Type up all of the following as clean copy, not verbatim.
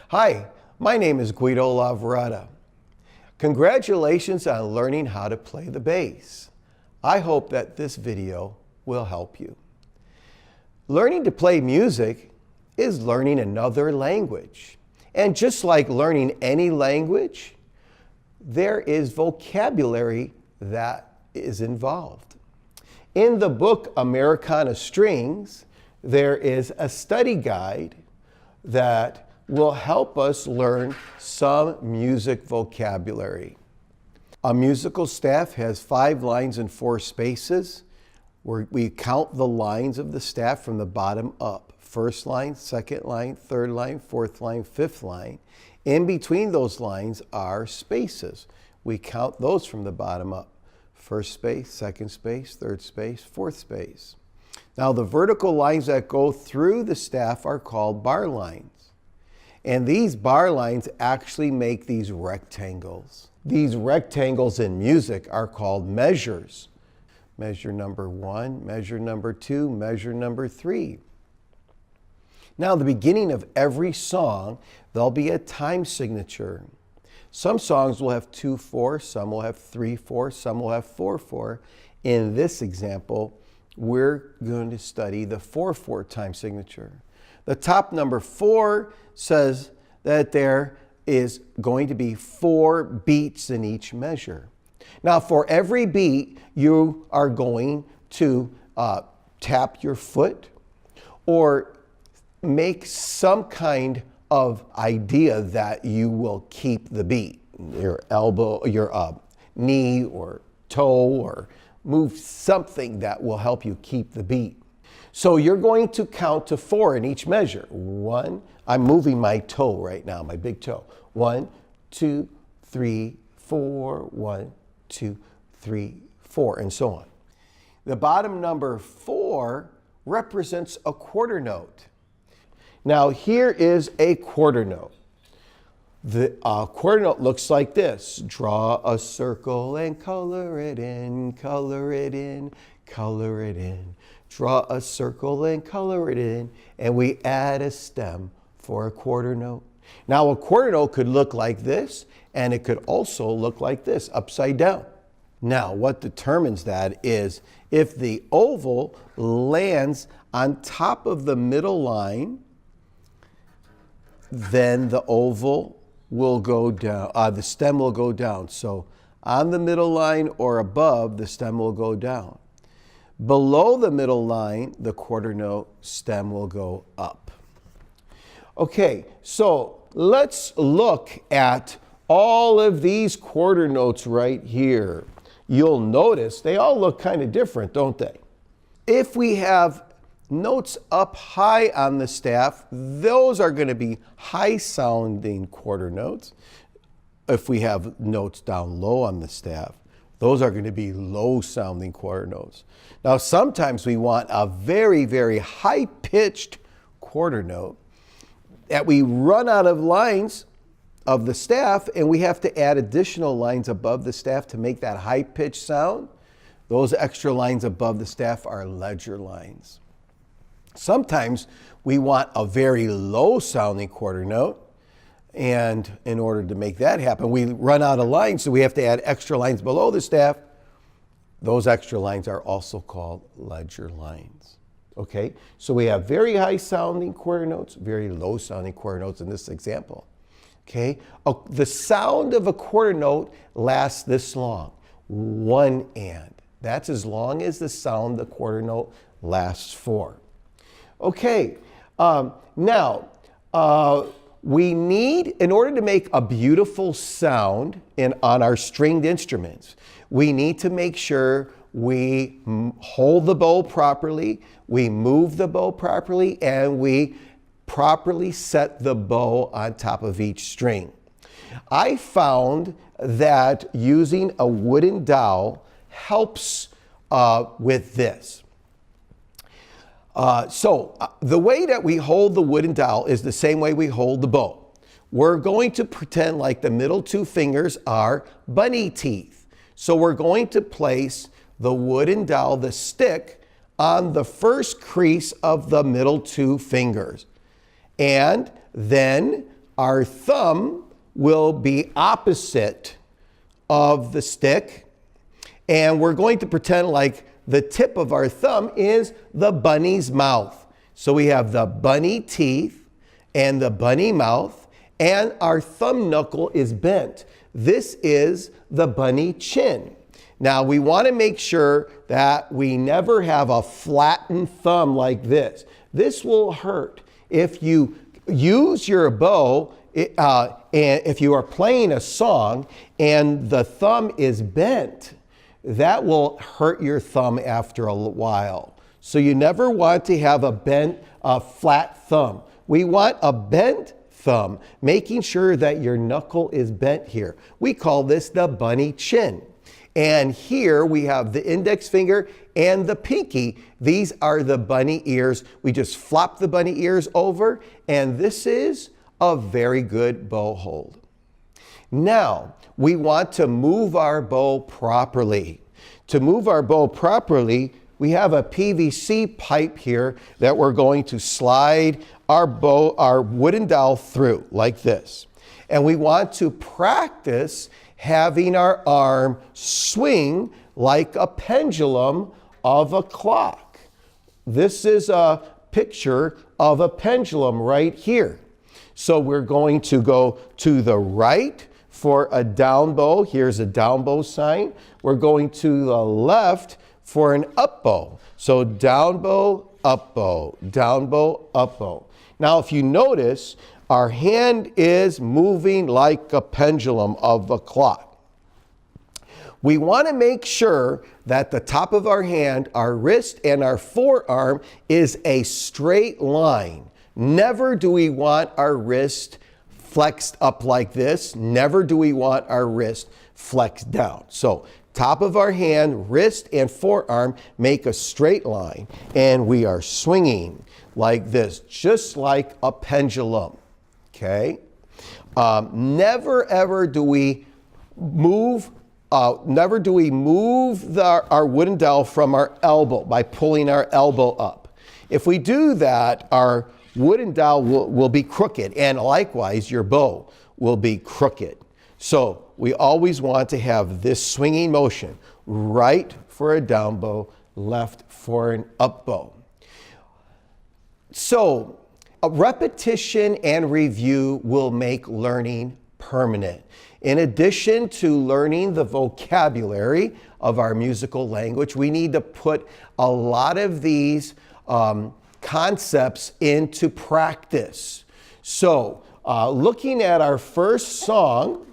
Hi, my name is Guido Lavorata. Congratulations on learning how to play the bass. I hope that this video will help you. Learning to play music is learning another language. And just like learning any language, there is vocabulary that is involved. In the book Americana Strings, there is a study guide that will help us learn some music vocabulary. A musical staff has 5 lines and 4 spaces. We count the lines of the staff from the bottom up. First line, second line, third line, fourth line, fifth line. In between those lines are spaces. We count those from the bottom up. First space, second space, third space, fourth space. Now the vertical lines that go through the staff are called bar lines. And these bar lines actually make these rectangles. These rectangles in music are called measures. Measure number 1, measure number 2, measure number 3. Now, at the beginning of every song, there'll be a time signature. Some songs will have 2/4, some will have 3/4, some will have 4/4. In this example, we're going to study the 4/4 time signature. The top number 4 says that there is going to be 4 beats in each measure. Now, for every beat, you are going to tap your foot or make some kind of idea that you will keep the beat. Your elbow, your knee or toe, or move something that will help you keep the beat. So you're going to count to 4 in each measure. 1, I'm moving my toe right now, my big toe. 1, 2, 3, 4, 1, 2, 3, 4, and so on. The bottom number 4 represents a quarter note. Now here is a quarter note. The quarter note looks like this. Draw a circle and color it in, color it in, color it in. Draw a circle and color it in, and we add a stem for a quarter note. Now a quarter note could look like this, and it could also look like this, upside down. Now what determines that is if the oval lands on top of the middle line, then the oval will go down, the stem will go down. So on the middle line or above, the stem will go down. Below the middle line, the quarter note stem will go up. Okay, so let's look at all of these quarter notes right here. You'll notice they all look kind of different, don't they? If we have notes up high on the staff, those are going to be high sounding quarter notes. If we have notes down low on the staff, those are going to be low sounding quarter notes. Now sometimes we want a very, very high pitched quarter note that we run out of lines of the staff, and we have to add additional lines above the staff to make that high pitched sound. Those extra lines above the staff are ledger lines. Sometimes we want a very low sounding quarter note, and in order to make that happen, we run out of lines, so we have to add extra lines below the staff. Those extra lines are also called ledger lines. Okay, so we have very high sounding quarter notes, very low sounding quarter notes in this example. Okay, the sound of a quarter note lasts this long, 1 and. That's as long as the sound the quarter note lasts for. Okay, now we need, in order to make a beautiful sound on our stringed instruments, we need to make sure we hold the bow properly, we move the bow properly, and we properly set the bow on top of each string. I found that using a wooden dowel helps with this. The way that we hold the wooden dowel is the same way we hold the bow. We're going to pretend like the middle 2 fingers are bunny teeth. So we're going to place the wooden dowel, the stick, on the first crease of the middle 2 fingers. And then Our thumb will be opposite of the stick, and we're going to pretend like the tip of our thumb is the bunny's mouth. So we have the bunny teeth and the bunny mouth, and our thumb knuckle is bent. This is the bunny chin. Now we want to make sure that we never have a flattened thumb like this. This will hurt. If you use your bow, and if you are playing a song and the thumb is bent, that will hurt your thumb after a while. So you never want to have a bent, flat thumb. We want a bent thumb, making sure that your knuckle is bent here. We call this the bunny chin. And here we have the index finger and the pinky. These are the bunny ears. We just flop the bunny ears over, and this is a very good bow hold. Now, we want to move our bow properly. To move our bow properly, we have a PVC pipe here that we're going to slide our bow, our wooden dowel through like this. And we want to practice having our arm swing like a pendulum of a clock. This is a picture of a pendulum right here. So we're going to go to the right for a down bow. Here's a down bow sign. We're going to the left for an up bow. So down bow, up bow, down bow, up bow. Now if you notice, our hand is moving like a pendulum of a clock. We want to make sure that the top of our hand, our wrist, and our forearm is a straight line. Never do we want our wrist flexed up like this. Never do we want our wrist flexed down. So top of our hand, wrist, and forearm make a straight line, and we are swinging like this, just like a pendulum. Okay? Never ever do we move our wooden dowel from our elbow by pulling our elbow up. If we do that, our wooden dowel will be crooked, and likewise your bow will be crooked. So we always want to have this swinging motion, right for a down bow, left for an up bow. So a repetition and review will make learning permanent. In addition to learning the vocabulary of our musical language, we need to put a lot of these concepts into practice. So looking at our first song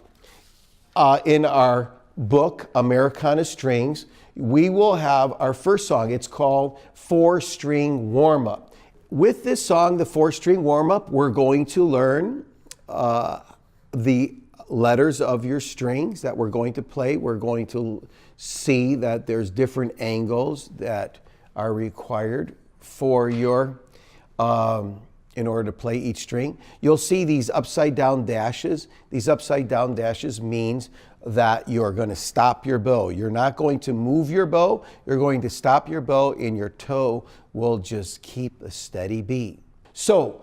in our book, Americana Strings, we will have our first song. It's called 4-String Warm-Up. With this song, the 4-String Warm-Up, we're going to learn the letters of your strings that we're going to play. We're going to see that there's different angles that are required for your, in order to play each string. You'll see these upside down dashes. These upside down dashes means that you're going to stop your bow. You're not going to move your bow. You're going to stop your bow, and your toe will just keep a steady beat. So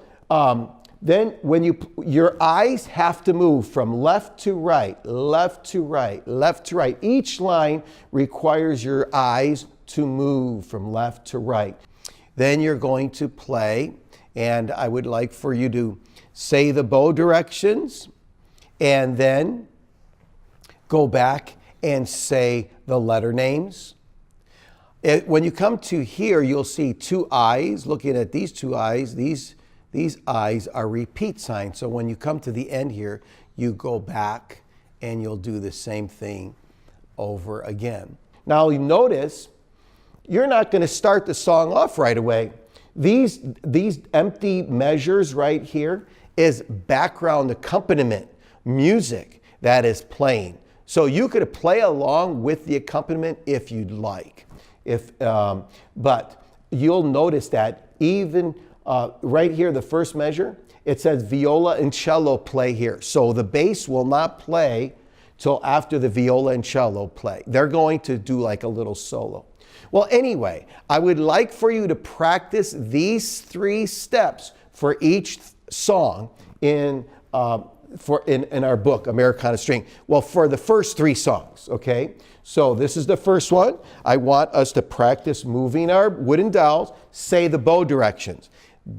then when your eyes have to move from left to right, left to right, left to right. Each line requires your eyes to move from left to right. Then you're going to play, and I would like for you to say the bow directions, and then go back and say the letter names. When you come to here, you'll see two eyes. Looking at these two eyes, these eyes are repeat signs. So when you come to the end here, you go back and you'll do the same thing over again. Now you notice, you're not going to start the song off right away. These empty measures right here is background accompaniment, music that is playing. So you could play along with the accompaniment if you'd like. But you'll notice that even right here, the first measure, it says viola and cello play here. So the bass will not play till after the viola and cello play. They're going to do like a little solo. Well, anyway, I would like for you to practice these 3 steps for each song in in our book, Americana String? Well, for the first 3 songs, okay? So this is the first one. I want us to practice moving our wooden dowels. Say the bow directions.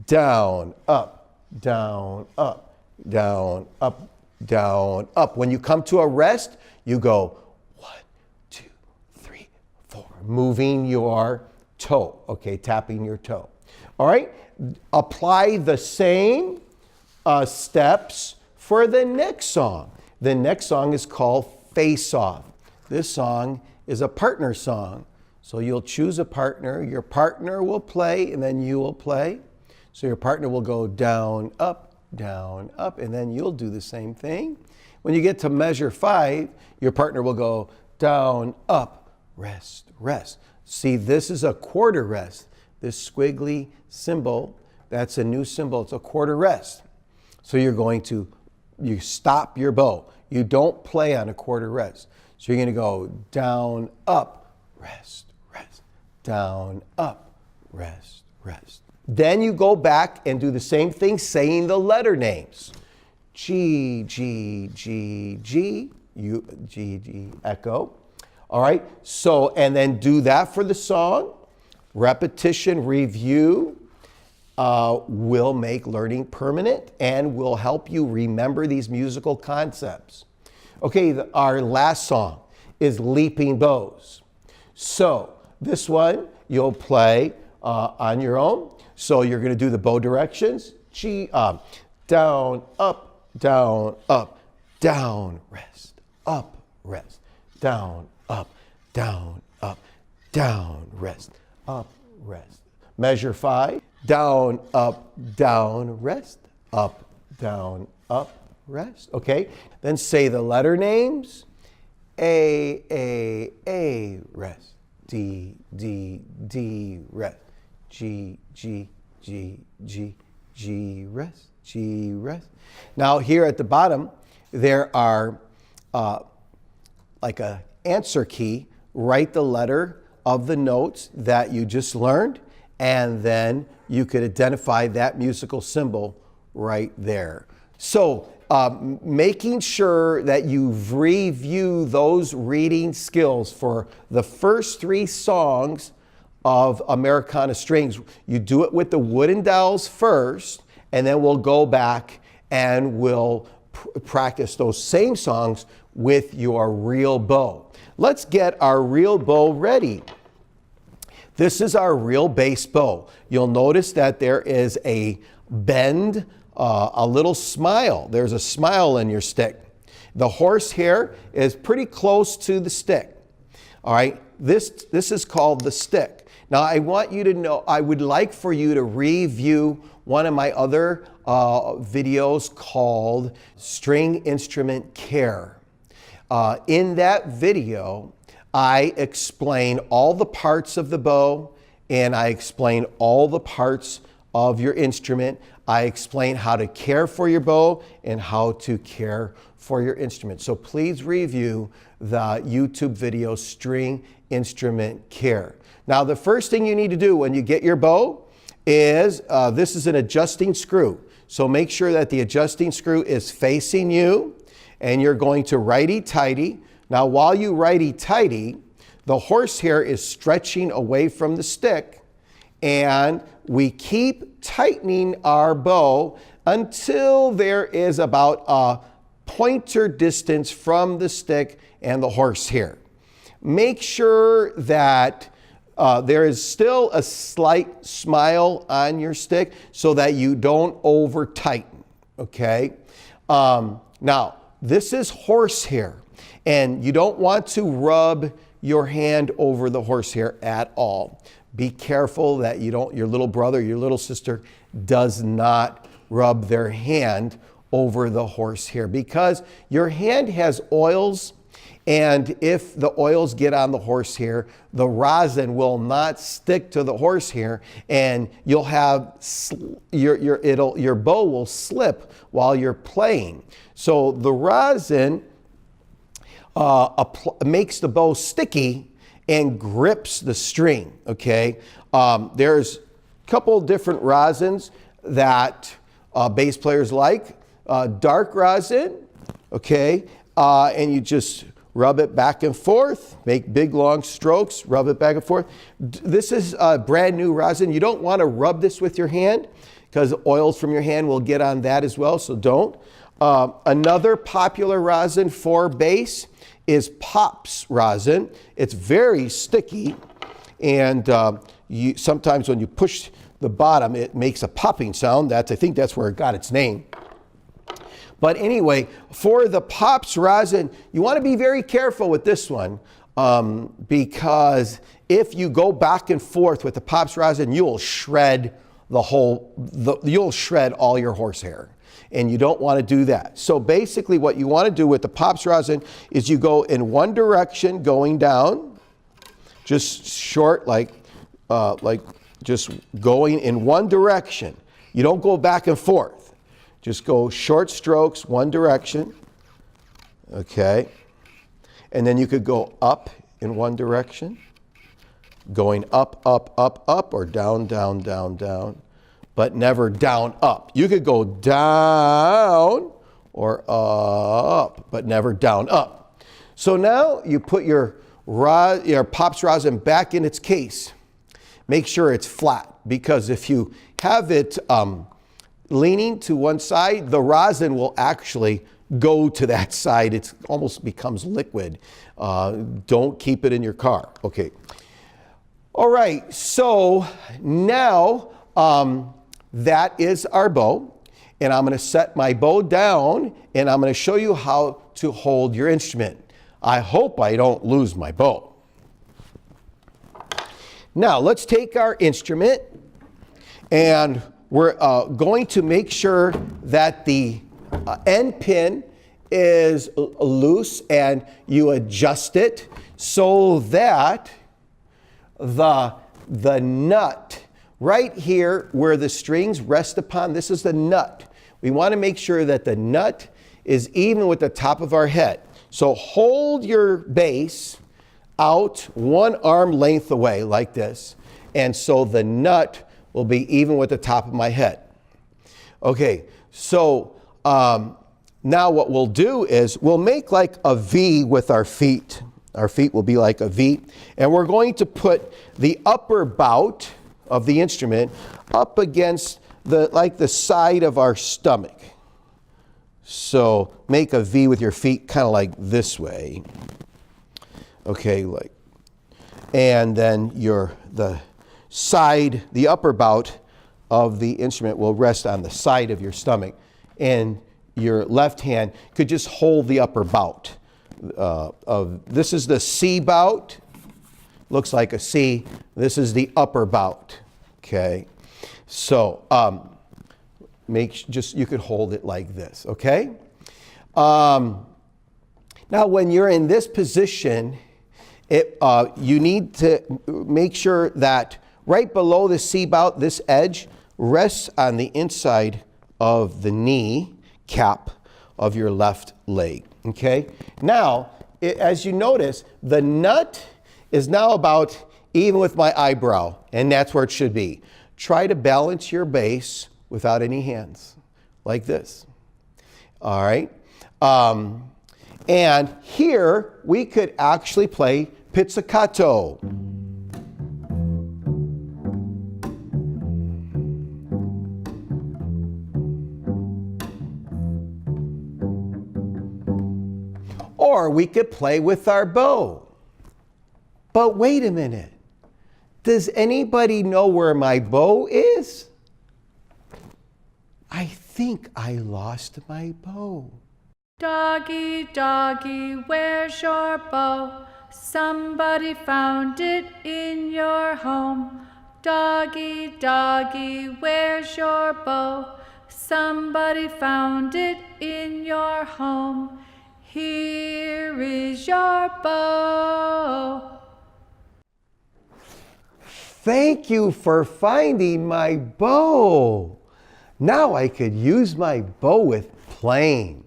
Down, up, down, up, down, up, down, up. When you come to a rest, you go 1, 2, 3, 4, moving your toe, okay, tapping your toe. All right, apply the same steps for the next song. The next song is called Face Off. This song is a partner song. So you'll choose a partner, your partner will play, and then you will play. So your partner will go down, up, and then you'll do the same thing. When you get to measure 5, your partner will go down, up, rest, rest. See, this is a quarter rest. This squiggly symbol, that's a new symbol. It's a quarter rest. So you're going to, you stop your bow. You don't play on a quarter rest. So you're going to go down, up, rest, rest, down, up, rest, rest. Then you go back and do the same thing, saying the letter names. G, G, G, G, U, G, G, echo. All right, so, and then do that for the song. Repetition, review will make learning permanent and will help you remember these musical concepts. Okay, our last song is Leaping Bows. So this one you'll play on your own. So you're going to do the bow directions. G, down, up, down, up, down, rest, up, rest, down, up, down, up, down, rest, up, rest. Measure 5, down, rest, up, down, up, rest. Okay, then say the letter names. A, rest. D, D, D, rest. G, G, G, G, G, rest, G, rest. Now here at the bottom, there are like a answer key. Write the letter of the notes that you just learned, and then you could identify that musical symbol right there. So making sure that you review those reading skills for the first 3 songs of Americana Strings. You do it with the wooden dowels first, and then we'll go back and we'll practice those same songs with your real bow. Let's get our real bow ready. This is our real bass bow. You'll notice that there is a bend, a little smile. There's a smile in your stick. The horsehair is pretty close to the stick. All right, this is called the stick. Now I want you to know, I would like for you to review one of my other videos called String Instrument Care. In that video, I explain all the parts of the bow, and I explain all the parts of your instrument. I explain how to care for your bow and how to care for your instrument. So please review the YouTube video, String Instrument Care. Now, the first thing you need to do when you get your bow is, this is an adjusting screw. So make sure that the adjusting screw is facing you, and you're going to righty-tighty. Now, while you righty-tighty, the horsehair is stretching away from the stick, and we keep tightening our bow until there is about a pointer distance from the stick and the horsehair. Make sure that there is still a slight smile on your stick so that you don't over tighten, okay? Now, this is horsehair, and you don't want to rub your hand over the horsehair at all. Be careful that you don't, your little brother, your little sister does not rub their hand over the horsehair, because your hand has oils, and if the oils get on the horsehair, the rosin will not stick to the horsehair, and you'll have your bow will slip while you're playing. So the rosin makes the bow sticky and grips the string. Okay, there's a couple different rosins that bass players like. dark rosin, okay, and you just rub it back and forth, make big long strokes, rub it back and forth. This is brand new rosin. You don't want to rub this with your hand because oils from your hand will get on that as well, so don't. Another popular rosin for base is Pops rosin. It's very sticky, and sometimes when you push the bottom, it makes a popping sound. I think that's where it got its name. But anyway, for the Pops rosin, you want to be very careful with this one because if you go back and forth with the Pops rosin, you'll shred you'll shred all your horsehair, and you don't want to do that. So basically what you want to do with the Pops rosin is you go in one direction going down, just short, like just going in one direction. You don't go back and forth. Just go short strokes, one direction, okay? And then you could go up in one direction, going up, up, up, up, or down, down, down, down, but never down, up. You could go down or up, but never down, up. So now you put your Pops rosin back in its case. Make sure it's flat, because if you have it leaning to one side, the rosin will actually go to that side. It almost becomes liquid. Don't keep it in your car. Okay. All right, so now that is our bow, and I'm going to set my bow down, and I'm going to show you how to hold your instrument. I hope I don't lose my bow. Now let's take our instrument, and we're going to make sure that the end pin is loose, and you adjust it so that the nut right here where the strings rest upon, this is the nut. We want to make sure that the nut is even with the top of our head. So hold your bass out one arm length away like this, and so the nut will be even with the top of my head. Okay, so now what we'll do is we'll make like a V with our feet. Our feet will be like a V, and we're going to put the upper bout of the instrument up against the side of our stomach. So make a V with your feet kind of like this way. Okay, and then the upper bout of the instrument will rest on the side of your stomach, and your left hand could just hold the upper bout. This is the C bout, looks like a C. This is the upper bout. Okay, so you could hold it like this. Okay. Now, when you're in this position, you need to make sure that right below the C bout, this edge rests on the inside of the knee cap of your left leg. Okay. Now, as you notice, the nut is now about even with my eyebrow, and that's where it should be. Try to balance your bass without any hands, like this. All right. And here we could actually play pizzicato. Or we could play with our bow. But wait a minute. Does anybody know where my bow is? I think I lost my bow. Doggy, doggy, where's your bow? Somebody found it in your home. Doggy, doggy, where's your bow? Somebody found it in your home. Here is your bow. Thank you for finding my bow. Now I could use my bow with playing.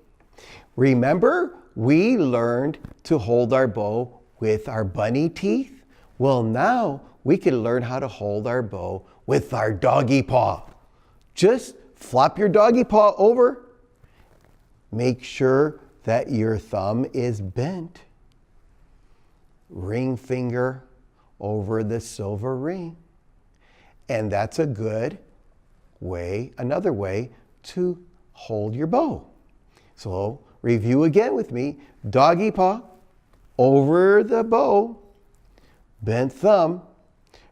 Remember, we learned to hold our bow with our bunny teeth? Well, now we can learn how to hold our bow with our doggy paw. Just flop your doggy paw over make sure that your thumb is bent. Ring finger over the silver ring. And that's a good way, another way to hold your bow. So review again with me. Doggy paw over the bow, bent thumb,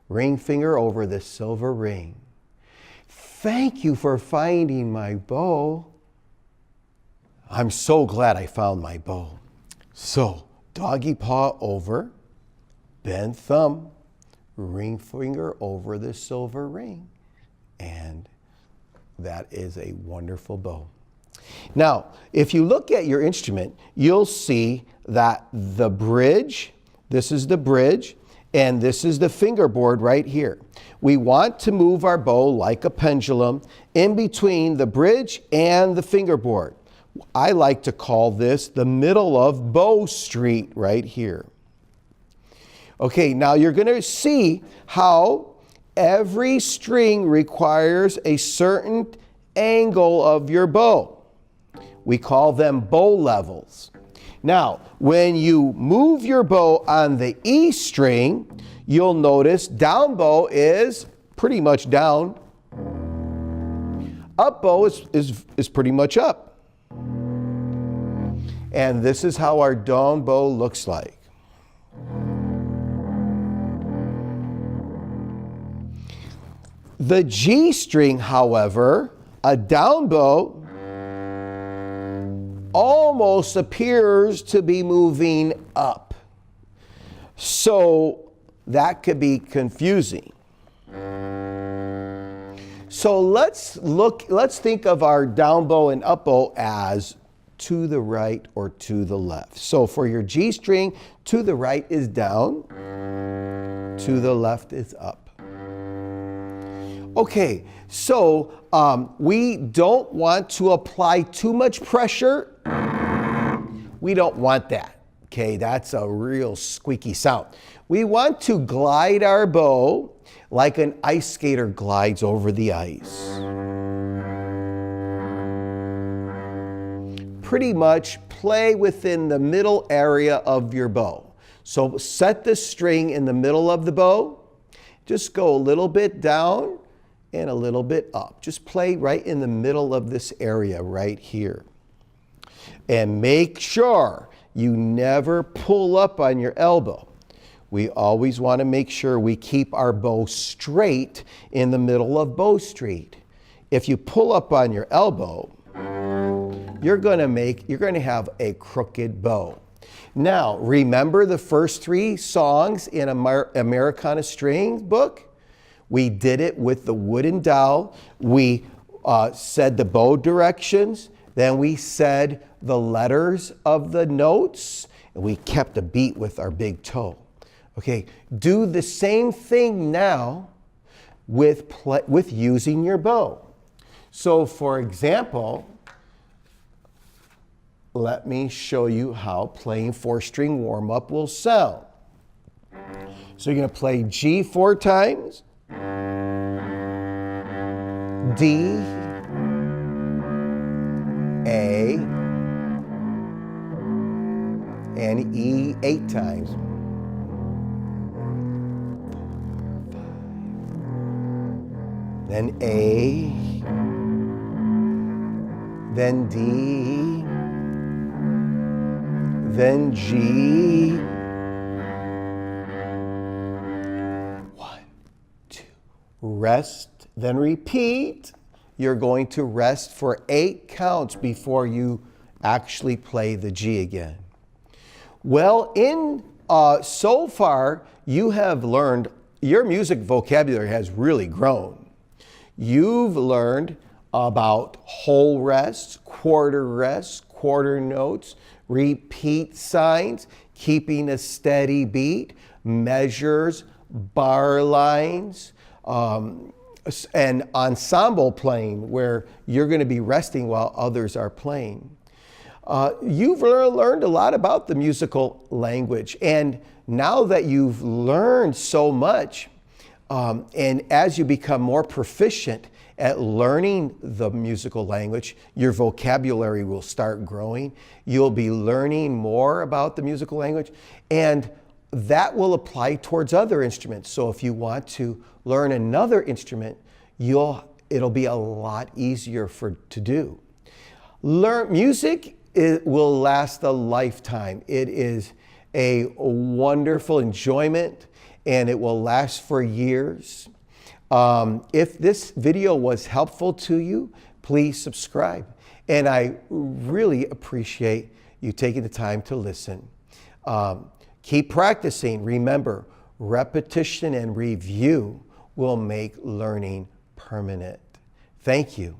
ring finger over the silver ring. Thank you for finding my bow. I'm so glad I found my bow. So doggy paw over, bent thumb, ring finger over the silver ring. And that is a wonderful bow. Now, if you look at your instrument, you'll see that the bridge, this is the bridge, and this is the fingerboard right here. We want to move our bow like a pendulum in between the bridge and the fingerboard. I like to call this the middle of bow street right here. Okay, now you're going to see how every string requires a certain angle of your bow. We call them bow levels. Now, when you move your bow on the E string, you'll notice down bow is pretty much down. Up bow is pretty much up. And this is how our down bow looks like. The G string, however, a down bow, almost appears to be moving up. So that could be confusing. So let's think of our down bow and up bow as to the right or to the left. So for your G string, to the right is down, to the left is up. Okay, so we don't want to apply too much pressure. We don't want that. Okay, that's a real squeaky sound. We want to glide our bow like an ice skater glides over the ice. Pretty much play within the middle area of your bow. So set the string in the middle of the bow. Just go a little bit down and a little bit up. Just play right in the middle of this area right here. And make sure you never pull up on your elbow. We always want to make sure we keep our bow straight in the middle of bow street. If you pull up on your elbow, you're going to have a crooked bow. Now, remember the first 3 songs in Americana string book? We did it with the wooden dowel. We said the bow directions. Then we said the letters of the notes. And we kept a beat with our big toe. Okay, do the same thing now with using your bow. So for example, let me show you how playing 4-string warm-up will sound. So you're going to play G 4 times, D, A, and E 8 times. Then A, then D, then G. 1, 2. Rest, then repeat. You're going to rest for 8 counts before you actually play the G again. Well, so far, you have learned, your music vocabulary has really grown. You've learned about whole rests, quarter notes, repeat signs, keeping a steady beat, measures, bar lines, and ensemble playing where you're going to be resting while others are playing. You've learned a lot about the musical language, and now that you've learned so much, and as you become more proficient at learning the musical language, your vocabulary will start growing. You'll be learning more about the musical language, and that will apply towards other instruments. So if you want to learn another instrument, it'll be a lot easier to do. Music will last a lifetime. It is a wonderful enjoyment, and it will last for years. If this video was helpful to you, please subscribe. And I really appreciate you taking the time to listen. Keep practicing. Remember, repetition and review will make learning permanent. Thank you.